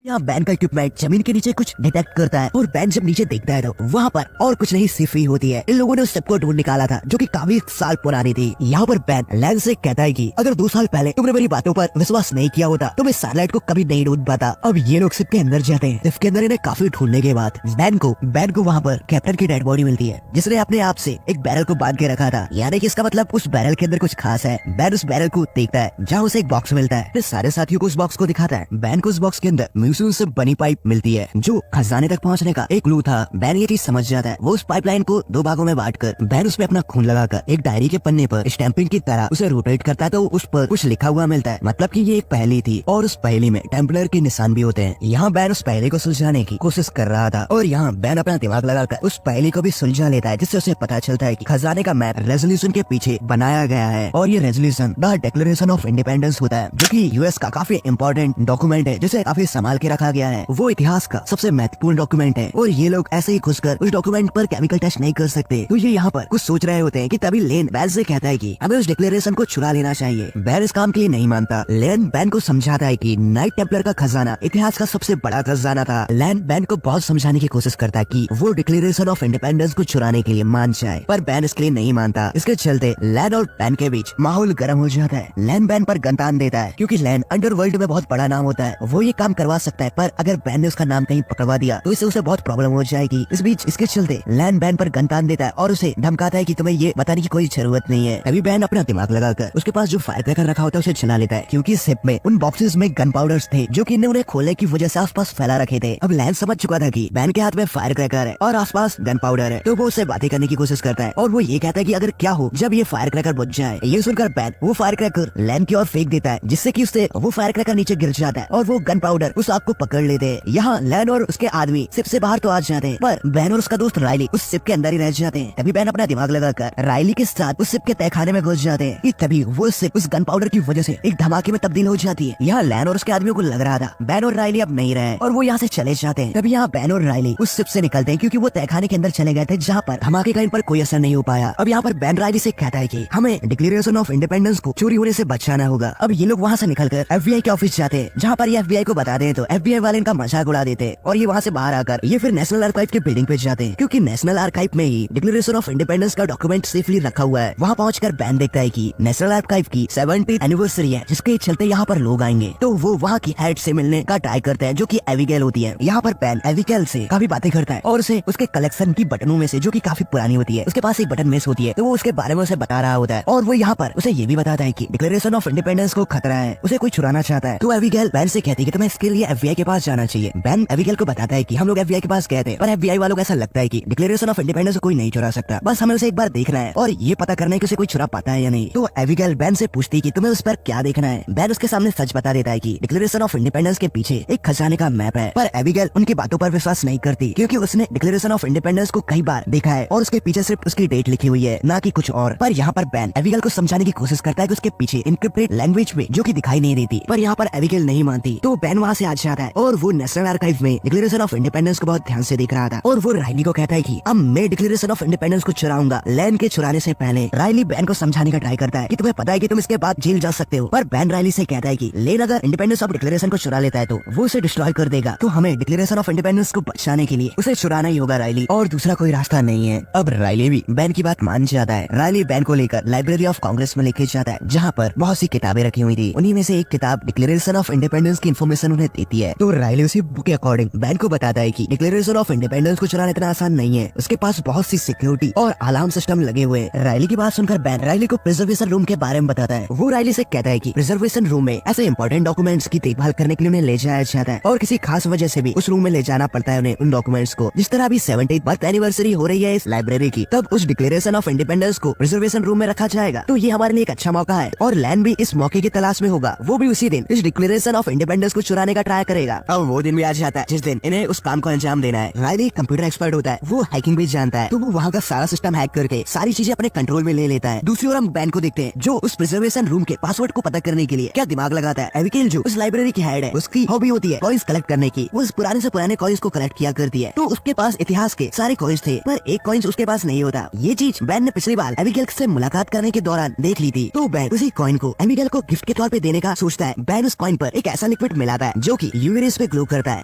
यहाँ बैन का इक्विपमेंट जमीन के नीचे कुछ डिटेक्ट करता है और बैन जब नीचे देखता है तो वहाँ पर और कुछ नहीं सिर्फ ही होती है। इन लोगों ने उस सब को ढूंढ निकाला था जो कि काफी साल पुरानी थी। यहाँ पर बैन लैन से कहता है कि अगर 2 साल पहले तुमने मेरी बातों पर विश्वास नहीं किया होता तो मैं सैटेलाइट को कभी नहीं ढूंढ पाता। अब ये लोग सिप के अंदर जाते हैं। सिप के अंदर इन्हें काफी ढूंढने के बाद बैन को वहाँ पर कैप्टन की डेड बॉडी मिलती है जिसने अपने आप से एक बैरल को बांध के रखा था। यानी कि इसका मतलब उस बैरल के अंदर कुछ खास है। बैन उस बैरल को देखता है जहाँ उसे एक बॉक्स मिलता है। फिर सारे साथियों को उस बॉक्स को दिखाता है। बैन को उस बॉक्स के अंदर म्यूजियम से बनी पाइप मिलती है जो खजाने तक पहुंचने का एक क्लू था। बैन ये चीज समझ जाता है। वो उस पाइपलाइन को 2 भागों में बांटकर बैन उसमें अपना खून लगाकर एक डायरी के पन्ने पर स्टैंपिंग की तरह उसे रोटेट करता है तो उस पर कुछ लिखा हुआ मिलता है। मतलब कि ये एक पहेली थी और उस पहेली में टेम्पलर के निशान भी होते हैं। यहाँ बैन उस पहेली को सुलझाने की कोशिश कर रहा था और यहाँ बैन अपना दिमाग लगाकर उस पहेली को भी सुलझा लेता है जिससे उसे पता चलता है कि खजाने का मैप रेजोल्यूशन के पीछे बनाया गया है और ये resolution the declaration of independence होता है जो कि यूएस का काफी इंपॉर्टेंट डॉक्यूमेंट है जिसे काफी संभाल के रखा गया है। वो इतिहास का सबसे महत्वपूर्ण डॉक्यूमेंट है और ये लोग ऐसे ही घुसकर उस डॉक्यूमेंट पर केमिकल टेस्ट नहीं कर सकते। तो ये यहाँ पर कुछ सोच रहे होते हैं कि तभी लेन बैन से कहता है कि हमें उस डिक्लेरेशन को चुरा लेना चाहिए। बैन इस काम के लिए नहीं मानता। लेन बैन को समझाता है कि नाइट टेम्पलर का खजाना इतिहास का सबसे बड़ा खजाना था। लेन बैन को बहुत समझाने की कोशिश करता है कि वो डिक्लेरेशन ऑफ इंडिपेंडेंस को चुराने के लिए मान जाए पर बैन इसके लिए नहीं मानता। इसके चलते लैन और बैन के बीच माहौल गर्म हो जाता है। लैन बैन पर गन तान देता है क्योंकि लैन अंडरवर्ल्ड में बहुत बड़ा नाम होता है। वो ये काम करवा सकता है पर अगर बैन ने उसका नाम कहीं पकड़वा दिया तो इससे उसे बहुत प्रॉब्लम हो जाएगी। इस बीच इसके चलते लैन बैन पर गन तान देता है और उसे धमकाता है कि तुम्हें ये बताने की कोई जरूरत नहीं है। तभी बैन अपना दिमाग लगाकर उसके पास जो फायर क्रैकर रखा होता है उसे चला लेता है क्योंकि शिप में उन बॉक्सेस में गन पाउडर्स थे जो कि उन्हें खोलने की वजह से आसपास फैला रखे थे। अब लैन समझ चुका था कि बैन के हाथ में फायर क्रैकर है और आसपास गन पाउडर है तो वो उससे बातें करने की कोशिश करता है और वो ये कहता है कि अगर क्या हो जब ये फायर क्रैकर बुझ जाए। ये सुनकर बैन वो फायर क्रैकर लैन की ओर फेंक देता है जिससे कि उससे वो फायर क्रैकर नीचे गिर जाता है और वो गन पाउडर उस आग को पकड़ लेते हैं। यहाँ लैन और उसके आदमी शिप से बाहर तो आ जाते हैं पर बैन और उसका दोस्त रायली उस शिप के अंदर ही रह जाते हैं। तभी बैन अपना दिमाग लगाकर रायली के साथ उस शिप के तहखाने में घुस जाते हैं कि तभी वो शिप उस गन पाउडर की वजह से एक धमाके में तब्दील हो जाती है। यहाँ लैन और उसके आदमियों को लग रहा था बैन और रायली अब नहीं रहे और वो यहाँ से चले जाते हैं। तभी यहाँ बैन और रायली उस शिप से निकलते हैं क्योंकि वो तहखाने के अंदर चले गए थे जहाँ पर धमाके का इन पर कोई असर नहीं हो पाया। अब यहाँ पर बैन रायली से कहता है कि हमें डिक्लेरेशन ऑफ इंडिपेंडेंस को चोरी होने से बचाना होगा। अब ये लोग वहाँ से निकलकर एफबीआई के ऑफिस जाते हैं जहाँ पर ये एफबीआई को बताते हैं तो एफबीआई वाले इनका मजाक उड़ा देते हैं और ये वहाँ से बाहर आकर ये फिर नेशनल आर्काइव के बिल्डिंग पे जाते हैं क्योंकि नेशनल आर्काइव में ही डिक्लेरेशन ऑफ इंडिपेंडेंस का डॉक्यूमेंट सेफली रखा हुआ है। वहाँ पहुंचकर बैन देखता है कि नेशनल आर्काइव की 70th एनिवर्सरी है जिसके चलते यहाँ पर लोग आएंगे तो वो वहाँ की हेड से मिलने का ट्राई करते हैं जो कि एविगेल होती है। यहाँ पर बैन एविगेल से काफी बातें करता है और उसे उसके कलेक्शन की बटनों में से जो कि काफी पुरानी होती है उसके पास एक बटन मिस होती है तो वो उसके बारे में उसे बता रहा होता है और वो यहाँ पर उसे ये भी बताता है कि डिक्लेरेशन ऑफ इंडिपेंडेंस को खतरा है, उसे कोई चुराना चाहता है। तो एविगेल बैन से कहती है कि तुम्हें इसके लिए एफबीआई के पास जाना चाहिए। बैन एविगेल को बताता है कि हम लोग एफबीआई के पास गए थे पर एफबीआई वालों को ऐसा लगता है कि डिक्लेरेशन ऑफ इंडिपेंडेंस को कोई नहीं चुरा सकता, बस हमें उसे एक बार देखना है और ये पता करना है कि उसे कोई चुरा पाता है या नहीं। तो एविगेल बैन से पूछती है कि तुम्हें उस पर क्या देखना है। बैन उसके सामने सच बता देता है कि डिक्लेरेशन ऑफ इंडिपेंडेंस के पीछे एक खजाने का मैप है पर एविगेल उनकी बातों पर विश्वास नहीं करती क्योंकि उसने डिक्लेरेशन ऑफ इंडिपेंडेंस को कई बार देखा है और उसके पीछे सिर्फ उसकी डेट लिखी हुई है ना कि कुछ और। पर यहाँ पर बैन एविगेल को समझाने की कोशिश करता है कि उसके पीछे इनक्रिप्टेड लैंग्वेज में जो कि दिखाई नहीं देती पर यहाँ पर एविगेल नहीं मानती तो बैन वहाँ से आ जाता है और वो नेशनल आर्काइव में डिक्लेरेशन ऑफ इंडिपेंडेंस को बहुत ध्यान से देख रहा था और वो रायली को कहता है कि अब मैं डिक्लेरेशन ऑफ इंडिपेंडेंस को चुराऊंगा। लैन के चुराने से पहले रायली बैन को समझाने का ट्राई करता है कि तुम्हें पता है कि तुम इसके बाद जेल जा सकते हो पर बैन रायली से कहता है कि लेन अगर इंडिपेंडेंस ऑफ डिक्लेरेशन को चुरा लेता है तो वो उसे डिस्ट्रॉय कर देगा तो हमें डिक्लेरेशन ऑफ इंडिपेंडेंस को बचाने के लिए उसे चुराना ही होगा रायली और दूसरा कोई रास्ता नहीं है। अब रायली भी बैन की बात मान जाता है। रायली बैन को लेकर लाइब्रेरी ऑफ कांग्रेस में लेके जाता है जहाँ पर बहुत सी किताबें रखी हुई थी। उन्हीं में से एक किताब डिक्लेरेशन ऑफ इंडिपेंडेंस की इन्फॉर्मेशन उन्हें देती है तो रायली उसी बुक के अकॉर्डिंग बैन को बताता है कि डिक्लेरेशन ऑफ इंडिपेंडेंस को चुराना इतना आसान नहीं है, उसके पास बहुत सी सिक्योरिटी और अलार्म सिस्टम लगे हुए हैं। रायली की बात सुनकर बैन रायली को प्रिजर्वेशन रूम के बारे में बताता है। वो रायली से कहता है कि प्रिजर्वेशन रूम में ऐसे इंपॉर्टेंट डॉक्यूमेंट्स की देखभाल करने के लिए उन्हें ले जाया जाता है और किसी खास वजह से भी उस रूम में ले जाना पड़ता है उन्हें उन डॉक्यूमेंट्स को। जिस तरह अभी 70th बर्थ एनिवर्सरी हो रही है इस लाइब्रेरी की तब उस डिक्लेरेशन ऑफ इंडिपेंडेंस को प्रिजर्वेशन रूम में रखा जाएगा तो ये हमारे लिए एक अच्छा मौका है और लैन भी इस मौके की तलाश में होगा। वो भी उसी दिन इस डिक्लेरेशन ऑफ इंडिपेंडेंस को चुराने का ट्राई करेगा। अब वो दिन भी आ जाता है जिस दिन इन्हें उस काम को अंजाम देना है। रायली कंप्यूटर एक्सपर्ट होता है, वो हैकिंग भी जानता है तो वो वहाँ का सारा सिस्टम हैक करके सारी चीजें अपने कंट्रोल में ले लेता है। दूसरी ओर हम बैन को देखते हैं जो उस प्रिजर्वेशन रूम के पासवर्ड को पता करने के लिए क्या दिमाग लगाता है। एविगेल जो उस लाइब्रेरी की हेड है उसकी हॉबी होती है कॉइन्स कलेक्ट करने की। वो उस पुराने से पुराने कॉइन्स को कलेक्ट किया करती है तो उसके पास इतिहास के सारे कॉइन्स थे पर एक कॉइन्स उसके पास नहीं होता। ये चीज बैन ने पिछली बार एबिगेल से मुलाकात करने के दौरान देख ली थी तो बैन उसी कॉइन को एबिगेल को गिफ्ट के तौर पे देने का सोचता है। बैन उस कॉइन पर एक ऐसा लिक्विड मिलाता है जो कि यूवी रेस पे ग्लो करता है,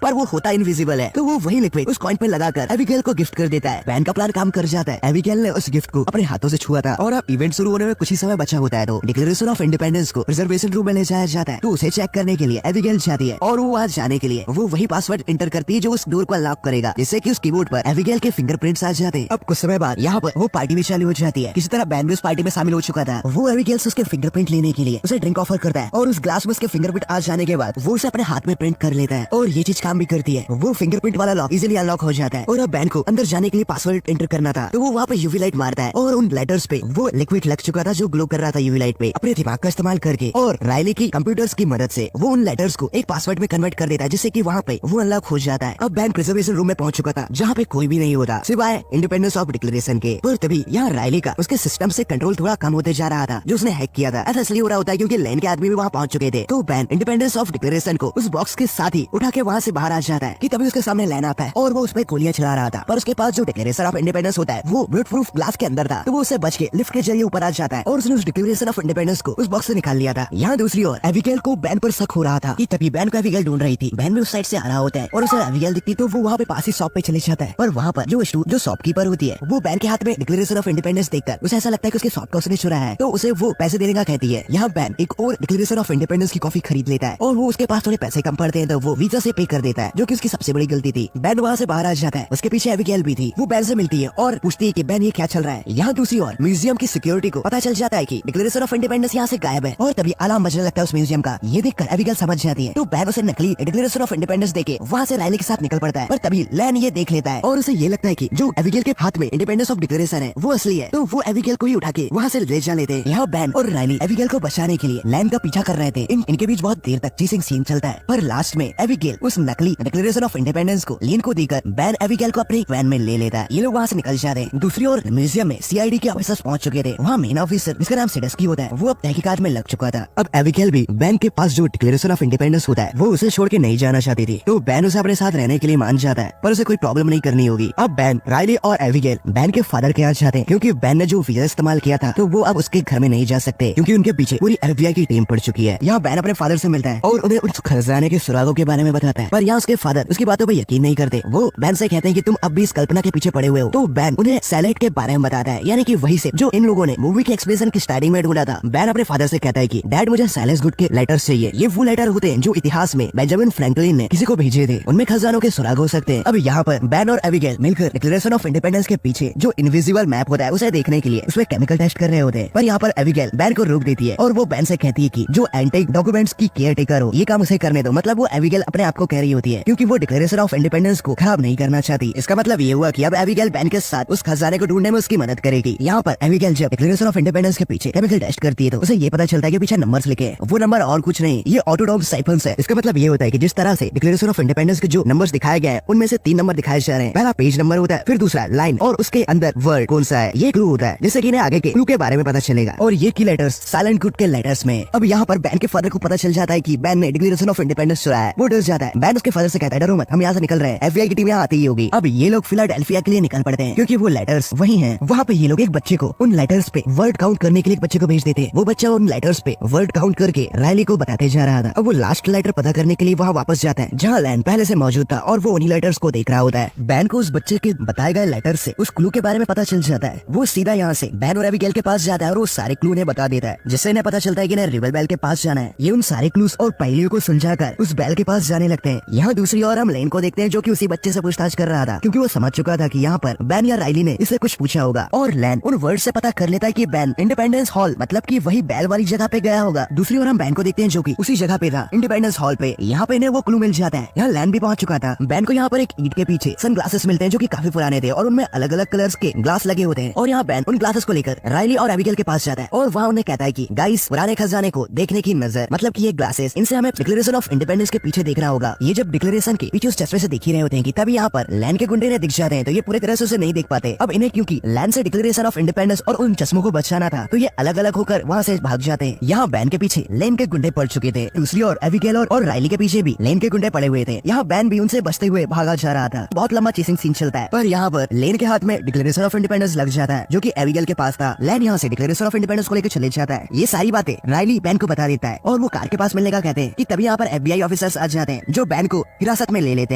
पर वो होता इनविजिबल है। तो वो वही लिक्विड उस कॉइन पे लगाकर एबिगेल को गिफ्ट कर देता है। बैन का प्लान काम कर जाता है। एबिगेल ने उस गिफ्ट को अपने हाथों से छुआ था और अब इवेंट शुरू होने में कुछ ही समय बचा होता है तो डिक्लेरेशन ऑफ इंडिपेंडेंस को रिजर्वेशन रूम में ले जाया जाता है। तो उसे चेक करने के लिए एबिगेल जाती है और वो वहाँ जाने के लिए वो वही पासवर्ड इंटर करती है जो उस डोर को अनलॉक करेगा, जिससे कि उस कीबोर्ड पर एबिगेल के फिंगरप्रिंट्स आ जाते हैं। अब कुछ समय बाद यहाँ पर वो पार्टी भी चालू हो जाती है। किसी तरह बैन भी उस पार्टी में शामिल हो चुका था। वो एबिगेल से उसके फिंगरप्रिंट लेने के लिए उसे ड्रिंक ऑफर करता है और उस ग्लास में उसके फिंगरप्रिंट आ जाने के बाद वो उसे अपने हाथ में प्रिंट कर लेता है और ये चीज काम भी करती है। वो फिंगरप्रिंट वाला लॉक इजीली अनलॉक हो जाता है और अब बैन को अंदर जाने के लिए पासवर्ड एंटर करना था। तो वो वहाँ पे यूवी लाइट मारता है और उन लेटर्स पे वो लिक्विड लग चुका था जो ग्लो कर रहा था यूवी लाइट पे। अपने दिमाग का इस्तेमाल करके और रायली की कंप्यूटर्स की मदद से वो उन लेटर्स को एक पासवर्ड में कन्वर्ट कर देता है, जिससे कि वहाँ पे वो अनलॉक हो जाता है। अब बैन प्रिजर्वेशन रूम में पहुंच चुका था जहाँ पे कोई भी नहीं होता सिवाय इंडिपेंडेंस ऑफ डिक्लेरेशन के। पर तभी यहाँ रायली का उसके सिस्टम से कंट्रोल थोड़ा कम होते जा रहा था जो उसने हैक किया था। ऐसा इसलिए हो रहा होता है क्योंकि लेन के आदमी भी वहाँ पहुंच चुके थे। तो बैन इंडिपेंडेंस ऑफ डिक्लेरेशन को उस बॉक्स के साथ ही उठा के वहाँ से बाहर आ जाता है कि तभी उसके सामने लेन आता है और वो उस पर गोलियां चला रहा था। पर उसके पास जो डिक्लेरेशन ऑफ इंडिपेंडेंस होता है वो बुलेट प्रूफ ग्लास के अंदर था। तो वो उससे बच के लिफ्ट के जरिए ऊपर आ जाता है और उसने उस डिक्लेरेशन ऑफ इंडिपेंडेंस को उस बॉक्स से निकाल लिया था। यहाँ दूसरी ओर एबिगेल को बैन पर शक हो रहा था कि तभी बैन को एबिगेल ढूंढ रही थी। बैन भी उस साइड से आ रहा होता है और उसे एबिगेल दिखती तो वो वहाँ पे पास ही शॉप पे चले जाता है। पर वहाँ पर जो शॉपकीपर होती है वो बैन के हाथ में डिक्लेरेशन ऑफ इंडिपेंडेंस देखकर उसे ऐसा लगता है कि उसके शॉप का उसने चुराया है, तो उसे वो पैसे देने का कहती है। यहाँ बैन एक और डिक्लेरेशन ऑफ इंडिपेंडेंस की कॉफी खरीद लेता है और वो उसके पास थोड़े पैसे कम पड़ते हैं तो वो वीजा से पे कर देता है, जो कि उसकी सबसे बड़ी गलती थी। बैन वहाँ से बाहर आ जाता है। उसके पीछे एबिगेल भी थी। वो बैन से मिलती है और पूछती है कि बैन ये क्या चल रहा है। यहाँ दूसरी ओर म्यूजियम की सिक्योरिटी को पता चल जाता है कि डिक्लेरेशन ऑफ इंडिपेंडेंस यहाँ से गायब है और तभी अलार्म बजने लगता है उस म्यूजियम का। ये देखकर एबिगेल समझ जाती है तो बैन उसे नकली डिक्लेरेशन ऑफ इंडिपेंडेंस देके वहाँ से रायली के साथ निकल पड़ता है। पर तभी लैन ये देख लेता है और उसे ये लगता है कि जो एबिगेल के हाथ में इंडिपेंडेंस ऑफ डिक्लेरेशन है वो असली है। तो वो एबिगेल को ही उठा के वहाँ से ले जा लेते हैं। यहाँ बैन और रायली एबिगेल को बचाने के लिए लैन का पीछा कर रहे थे। इनके बीच बहुत देर तक चीसिंग सीन चलता है। पर लास्ट में एबिगेल उस नकली डिक्लेरेशन ऑफ इंडिपेंडेंस को लीन को देकर बैन एबिगेल को अपने वैन में ले लेता है। ये लोग वहाँ से निकल जाते हैं। दूसरी ओर म्यूजियम में सीआईडी के ऑफिसर्स पहुंच चुके थे। वहाँ मेन ऑफिसर जिसका नाम सिडस्की होता है वो अब तहकीकात में लग चुका था। अब एबिगेल भी बैन के पास जो डिक्लेरेशन ऑफ इंडिपेंडेंस होता है वो उसे छोड़ के नहीं जाना चाहती थी। तो बैन उसे अपने साथ रहने के लिए मान जाता है पर उसे कोई प्रॉब्लम नहीं करनी होगी। अब बैन रायली और एबिगेल बैन के फादर के यहाँ जाते हैं क्योंकि बैन ने जो वीजा इस्तेमाल किया था तो वो अब उसके घर में नहीं जा सकते क्योंकि उनके पीछे पूरी एफबीआई की टीम पड़ चुकी है। यहाँ बैन अपने फादर से मिलता है और उन्हें उस खजाने के सुरागों के बारे में बताता है। पर यहाँ उसके फादर उसकी बातों पर यकीन नहीं करते। वो बैन से कहते हैं कि तुम अब भी इस कल्पना के पीछे पड़े हुए हो। तो बैन उन्हें सैलेड के बारे में बताता है, यानी कि वही से जो इन लोगों ने मूवी के एक्सप्रेशन की स्टार्टिंग में ढूंढा था। बैन अपने फादर से कहता है कि डैड मुझे साइलेंस गुड के लेटर्स चाहिए। ये वो लेटर होते हैं जो इतिहास में बेंजामिन फ्रैंकलिन ने किसी को भेजे थे। उनमें खजानों के सुराग हो सकते हैं। अब यहाँ पर बैन और एबिगेल मिलकर डिक्लेरेशन ऑफ इंडिपेंडेंस के पीछे जो इनविजिबल मैप होता है उसे देखने के लिए उसमें केमिकल टेस्ट कर रहे होते हैं। पर यहाँ पर एबिगेल बैन को रोक देती है और वो बैन से कहती है कि जो एंटीक डॉक्यूमेंट्स की केयर टेकर हो ये काम उसे करने दो। मतलब वो एबिगेल अपने आप को कह रही होती है क्योंकि वो डिक्लेरेशन ऑफ इंडिपेंडेंस को खराब नहीं करना चाहती। इसका मतलब ये हुआ कि अब एबिगेल बैन के साथ उस खजाने को ढूंढने में उसकी मदद करेगी। यहाँ पर एबिगेल जब डिक्लेरेशन ऑफ इंडिपेंडेंस के पीछे केमिकल टेस्ट करती है तो उसे ये पता चलता है कि पीछे नंबर्स लिखे हैं। वो नंबर और कुछ नहीं, ये ऑटोडॉम साइफर्स है। इसका मतलब ये होता है कि जिस तरह से डिक्लेरेशन ऑफ इंडिपेंडेंस के जो नंबर्स दिखाए गए हैं उनमें से 3 नंबर दिखाए जा रहे हैं। पहला पेज नंबर होता है, फिर दूसरा लाइन और उसके अंदर वर्ड कौन सा है ये क्लू होता है, जिससे कि इन्हें आगे के क्लू के बारे में पता चलेगा। और ये की लेटर्स साइलेंट गुड के लेटर्स में। अब यहाँ पर बैन के फादर को पता चल जाता है कि बैन ने डिक्लेरेशन ऑफ इंडिपेंडेंस चुराया है। वो डर जाता है। बैन उसके फादर से कहता है डरो मत, हम यहाँ से निकल रहे हैं, एफबीआई की टीम यहाँ आती ही होगी। अब ये लोग फिलाडेल्फिया के लिए निकल पड़ते हैं क्योंकि वो लेटर्स वही हैं। वहाँ पे ये लोग एक बच्चे को उन लेटर्स पे वर्ड काउंट करने के लिए एक बच्चे को भेज देते हैं। वो बच्चा उन लेटर्स पे वर्ड काउंट करके रायली को बताते जा रहा था। अब वो लास्ट लेटर पता करने के लिए वहाँ वापस जाता है जहाँ लैन पहले से मौजूद था और वो उन्हीं लेटर्स को देख रहा होता है। बैन को उस बच्चे के बताए गए लेटर से उस क्लू के बारे में पता चल जाता है। वो सीधा यहाँ से बैन और एबिगेल के पास जाता है और वो सारे क्लू ने बता देता है, जिससे इन्हें पता चलता है कि इन्हें रिबल बेल के पास जाना है। ये उन सारे क्लूज और पहलियों को सुलझाकर उस बैल के पास जाने लगते हैं। यहाँ दूसरी ओर हम लेन को देखते हैं जो कि उसी बच्चे से पूछताछ कर रहा था क्योंकि वो समझ चुका था कि यहाँ पर बैन या रायली ने इससे कुछ पूछा होगा। और लैन उन वर्ड से पता कर लेता है कि बैन इंडिपेंडेंस हॉल मतलब कि वही बैल वाली जगह पे गया होगा। दूसरी ओर हम बैन को देखते हैं जो कि उसी जगह पे था, इंडिपेंडेंस हॉल पे। यहाँ पे इन्हें वो क्लू मिल जाता है। यहाँ लैन भी पहुंच चुका था। बैन को यहाँ पर एक ईंट के पीछे सन ग्लासेस मिलते हैं जो कि काफी पुराने थे और उनमें अलग अलग कलर्स के ग्लास लगे होते हैं। और यहाँ बैन उन ग्लासेस को लेकर रायली और एबिगेल के पास जाता है और वहाँ उन्हें कहता है कि गाइस पुराने खजाने को देखने की नजर, मतलब कि ये ग्लासेस, इनसे हमें डिक्लेरेशन ऑफ इंडिपेंडेंस के पीछे देखना होगा। ये जब डिक्लेरेशन के पीछे उस चश्मे से देख ही रहे होते हैं कि तभी यहाँ पर लैन के गुंडे ने दिख जाते हैं। तो ये पूरे तरह से उसे नहीं देख पाते। अब इन्हें क्योंकि लैन से डिक्लेरेशन ऑफ इंडिपेंडेंस और उन चश्मों को बचाना था तो ये अलग अलग होकर वहाँ से भाग जाते हैं। यहाँ बैन के पीछे लैन के गुंडे पड़ चुके थे। दूसरी ओर एबिगेल और रायली के पीछे भी लैन के गुंडे पड़े हुए थे। यहाँ बैन भी उनसे बचते हुए भागा जा रहा था। बहुत लंबा चेसिंग सीन चलता है। पर यहाँ पर लैन के हाथ में डिक्लेरेशन ऑफ इंडिपेंडेंस लग जाता है जो कि एबिगेल के पास था। लैन यहाँ से डिक्लेरेशन ऑफ इंडिपेंडेंस को लेकर चले जाता है। ये सारी बातें रायली बैन को बता देता है और वो कार के पास मिलने का कहते हैं कि तभी यहाँ पर एफबीआई ऑफिसर ऑफिसर्स आ जाते हैं जो बैन को हिरासत में ले लेते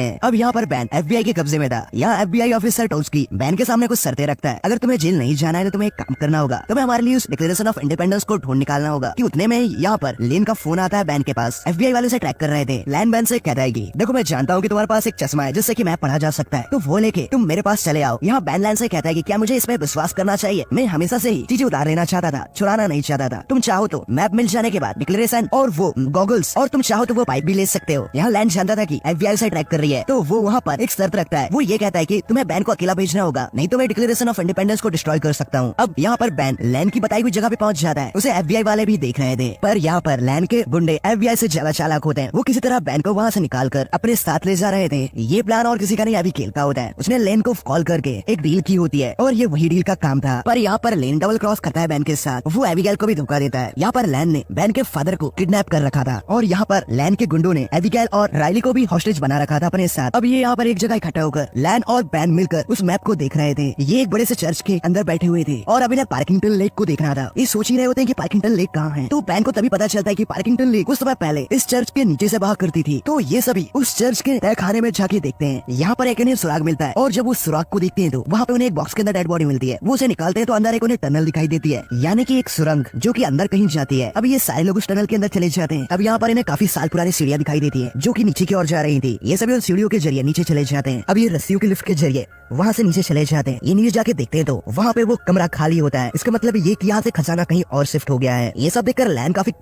हैं। अब यहाँ पर बैन FBI के कब्जे में था। यहाँ FBI ऑफिसर टोल्स्की बैन के सामने कुछ शर्तें रखता है। अगर तुम्हें जेल नहीं जाना है तो तुम्हें एक काम करना होगा, तुम्हें हमारे लिए उस डिक्लेरेशन ऑफ इंडिपेंडेंस को ढूंढ निकालना होगा। कि उतने में यहाँ पर लेन का फोन आता है बैन के पास। FBI वाले से ट्रैक कर रहे थे। लैन बैन से कहता है कि देखो मैं जानता हूँ कि तुम्हारे पास एक चश्मा है जिससे कि मैप पढ़ा जा सकता है, तो वो लेके तुम मेरे पास चले आओ। यहाँ बैन लैन से कहता है कि क्या मुझे इसमें विश्वास करना चाहिए? मैं हमेशा से ही चीजें उतार लेना चाहता था, चुराना नहीं चाहता था। तुम चाहो तो मैप मिल जाने के बाद डिक्लेरेशन और वो गॉगल्स और तुम चाहो तो वो पाइप भी ले सकते हो। यहाँ लैन जानता था कि FBI से ट्रैक कर रही है, तो वो वहाँ पर एक शर्त रखता है। वो ये कहता है कि तुम्हें बैन को अकेला भेजना होगा, नहीं तो मैं डिक्लेरेशन ऑफ इंडिपेंडेंस को डिस्ट्रॉय कर सकता हूँ। अब यहाँ पर बैन लैन की बताई हुई जगह पे पहुंच जाता है। उसे FBI वाले भी देख रहे थे, पर यहाँ पर लैन के गुंडे FBI से ज्यादा चालाक होते हैं। वो किसी तरह बैन को वहाँ से निकाल कर अपने साथ ले जा रहे थे। ये प्लान और किसी का नहीं, अभी खेल का होता है। उसने लेन को कॉल करके एक डील की होती है और ये वही डील का काम था। पर यहाँ पर लेन डबल क्रॉस करता है बैन के साथ। वो एबिगेल को भी धोखा देता है। यहाँ पर लैन ने बैन के फादर को किडनैप कर रखा था और यहाँ पर लैन के गुंडों ने एबिगेल और राइली को भी हॉस्टेज बना रखा था अपने साथ। अब ये यहाँ पर एक जगह इकट्ठा होकर लैन और बैन मिलकर उस मैप को देख रहे थे। ये एक बड़े से चर्च के अंदर बैठे हुए थे और अभी पार्किंगटन लेक को देख रहा था। ये सोच ही रहे होते हैं कि पार्किंगटन लेक कहाँ है। तो बैन को तभी पता चलता है कि पार्किंगटन लेक उस समय पहले इस चर्च के नीचे से बहा करती थी। तो ये सभी उस चर्च के तहखाने में जाके देखते हैं। यहाँ पर एक इन्हें सुराग मिलता है और जब उस सुराग को देखते हैं तो वहाँ पे उन्हें एक बॉक्स के अंदर डेड बॉडी मिलती है। वो उसे निकालते हैं तो अंदर एक उन्हें टनल दिखाई देती है, यानी कि एक सुरंग जो कि अंदर कहीं जाती है। अब ये सारे लोग उस टनल के अंदर चले जाते हैं। अब यहाँ पर इन्हें काफी साल पुरानी सीढ़ियाँ दिखाई देती है जो कि नीचे की ओर जा रही थी। ये सभी उन सीढ़ियों के जरिए नीचे चले जाते हैं। अब ये रस्सियों के लिफ्ट के जरिए वहाँ से नीचे चले जाते हैं। ये नीचे जाके देखते हैं तो वहाँ पे वो कमरा खाली होता है। इसका मतलब ये कि यहाँ से खजाना कहीं और शिफ्ट हो गया है। ये सब देखकर लैन काफी